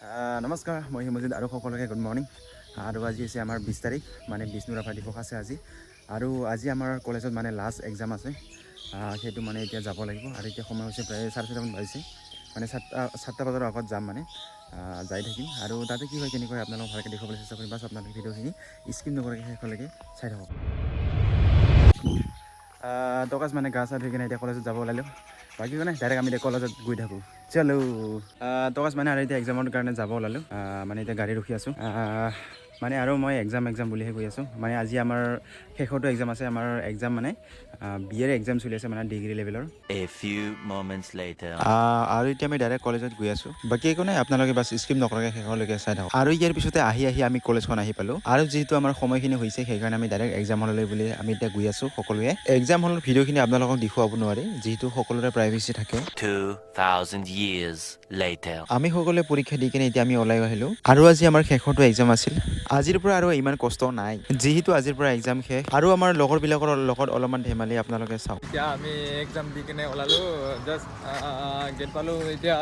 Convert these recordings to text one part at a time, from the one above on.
নমস্কাৰ মই হিমজিত আৰু সকলোকে গুড মৰ্ণিং আৰু আজি আছে আমাৰ 20 তাৰিখ মানে বিষ্ণু ৰাভা দিৱস আছে আজি আৰু আজি আমাৰ কলেজত মানে লাষ্ট এক্সাম আছে সেইটো মানে এতিয়া যাব লাগিব আৰু এতিয়া সময় হৈছে প্ৰায় 4:30 বাজিছে মানে 7টা বজাৰ আগত যাম মানে যাই থাকিম আৰু তাতে কি হয় কেনেকৈ আপোনালোকক ভালকৈ দেখুৱাবলৈ চেষ্টা কৰিম বাছ আপোনালোকে ভিডিঅ'খিনি স্কিপ নকৰাকৈ শেষলৈকে চাই থাকক টকাচ মানে গা চা ধুই কিনে এতিয়া কলেজত যাব ওলালোঁ বাকী মানে ডাইৰেক্ট আমি এতিয়া কলেজত গৈ থাকোঁ চলো টকাচ মানে আৰু এতিয়া এক্সামৰ কাৰণে যাব ওলালোঁ মানে এতিয়া গাড়ী ৰখি আছোঁ মানে আৰু মই এক্সাম বুলিহে গৈ আছোঁ মানে আজি আমাৰ শেষৰটো এক্সাম আছে আমাৰ এক্সাম মানে বি এৰ এক্সাম চলি আছে মানে ডিগ্ৰী লেভেলৰ আৰু এতিয়া আমি ডাইৰেক্ট কলেজত গৈ আছোঁ বাকী একো নাই আপোনালোকে বাছ স্কিপ নকৰাকৈ শেষলৈকে চাই থাকক আৰু ইয়াৰ পিছতে আহি আমি কলেজখন আহি পালোঁ আৰু যিহেতু আমাৰ সময়খিনি হৈছে সেইকাৰণে আমি ডাইৰেক্ট এক্সাম হললৈ বুলি আমি এতিয়া গৈ আছোঁ সকলোৱে এক্সাম হলৰ ভিডিঅ'খিনি আপোনালোকক দেখুৱাব নোৱাৰি যিহেতু সকলোৰে প্ৰাইভেচি থাকে 2000 years later. আমি সকলোৱে পৰীক্ষা দি কিনে এতিয়া আমি ওলাই আহিলোঁ আৰু আজি আমাৰ শেষৰটো এক্সাম আছিল আজিৰ পৰা আৰু ইমান কষ্ট নাই যিহেতু আজিৰ পৰা এক্সাম শেষ আৰু আমাৰ লগৰবিলাকৰ লগত অলপমান ধেমালি আপোনালোকে চাওক এতিয়া আমি এক্সাম দি কিনে ওলালোঁ জাষ্ট গেট পালোঁ এতিয়া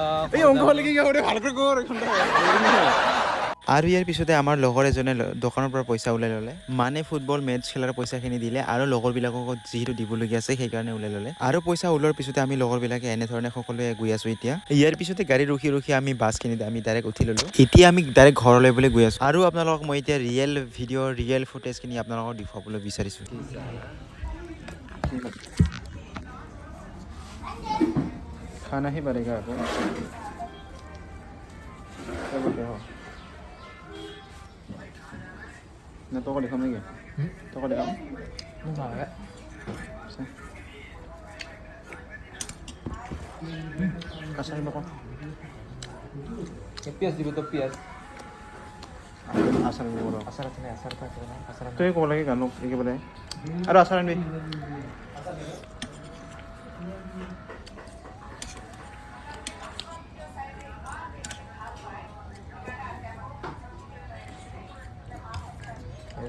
আৰু ইয়াৰ পিছতে আমাৰ লগৰ এজনে দোকানৰ পৰা পইচা ওলাই ল'লে মানে ফুটবল মেটচ খেলাৰ পইচাখিনি দিলে আৰু লগৰবিলাকক যিহেতু দিবলগীয়া আছে সেইকাৰণে ওলাই ল'লে আৰু পইচা ওলোৱাৰ পিছতে আমি লগৰবিলাকে এনেধৰণে সকলোৱে গৈ আছোঁ এতিয়া ইয়াৰ পিছতে গাড়ী ৰখি আমি বাছখিনিত আমি ডাইৰেক্ট উঠি ল'লোঁ এতিয়া আমি ডাইৰেক্ট ঘৰলৈ বুলি গৈ আছোঁ আৰু আপোনালোকক মই এতিয়া ৰিয়েল ভিডিঅ' ৰিয়েল ফুটেজখিনি আপোনালোকক দেখুৱাবলৈ বিচাৰিছোঁ खाना ही पड़ेगा आपको क्या बोलते हो ना तो को दिखाऊं मैं क्या तो को दिखाऊं Đúng rồi đấy. kasar ba ko Cái pias di betul pias. asal mo Asar sini asar tak kena asar. to ko lagi kan look iki bale aro asaran bi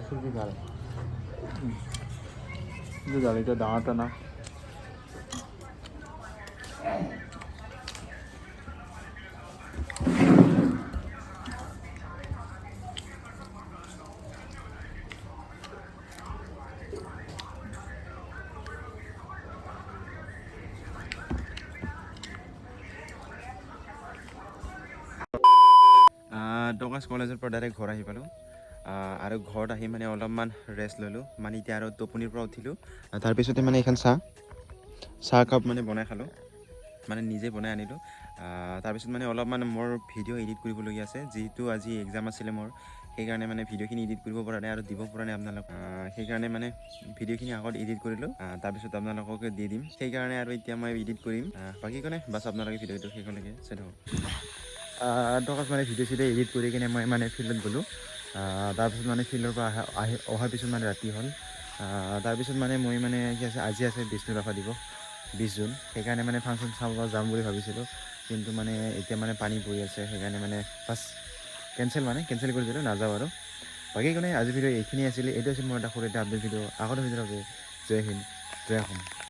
Full भी गाल. जो डाली तो दांत ना টকাচ কলেজৰ পৰা ডাইৰেক্ট ঘৰ আহি পালোঁ আৰু ঘৰত আহি মানে অলপমান ৰেষ্ট ল'লোঁ মানে এতিয়া আৰু টোপনিৰ পৰা উঠিলোঁ তাৰপিছতে মানে এইখন চাহ কাপ মানে বনাই খালোঁ মানে নিজে বনাই আনিলোঁ তাৰপিছত মানে অলপমান মোৰ ভিডিঅ' এডিট কৰিবলগীয়া আছে যিহেতু আজি এক্সাম আছিলে মোৰ সেইকাৰণে মানে ভিডিঅ'খিনি এডিট কৰিব পৰা নাই আৰু দিব পৰা নাই আপোনালোক সেইকাৰণে মানে ভিডিঅ'খিনি আগত এডিট কৰিলোঁ তাৰপিছত আপোনালোককে দি দিম সেইকাৰণে আৰু এতিয়া মই এডিট কৰিম বাকী একো নাই বাছ আপোনালোকে ভিডিঅ'টো শেষলৈকে চাই থাকক টকাচ মানে ভিডিঅ' চিডিঅ' এডিট কৰি কিনে মই মানে ফিল্ডত গ'লোঁ তাৰপিছত মানে ফিল্ডৰ পৰা অহাৰ পিছত মানে ৰাতি হ'ল তাৰপিছত মানে মই মানে কি আছে আজি আছে বিষ্ণু ৰাভা দিৱস 20 জুন সেইকাৰণে মানে ফাংচন চাব যাম বুলি ভাবিছিলোঁ কিন্তু মানে এতিয়া মানে পানী পৰি আছে সেইকাৰণে মানে বাছ কেঞ্চেল কৰি দিলোঁ নাযাওঁ আৰু বাকী একো নাই আজি ভিডিঅ' এইখিনি আছিলে এইটো আছিল মোৰ এটা সৰু এটা আপডেট ভিডিঅ' আগতে ভিডিঅ' জয় হিন্দ জয় অসম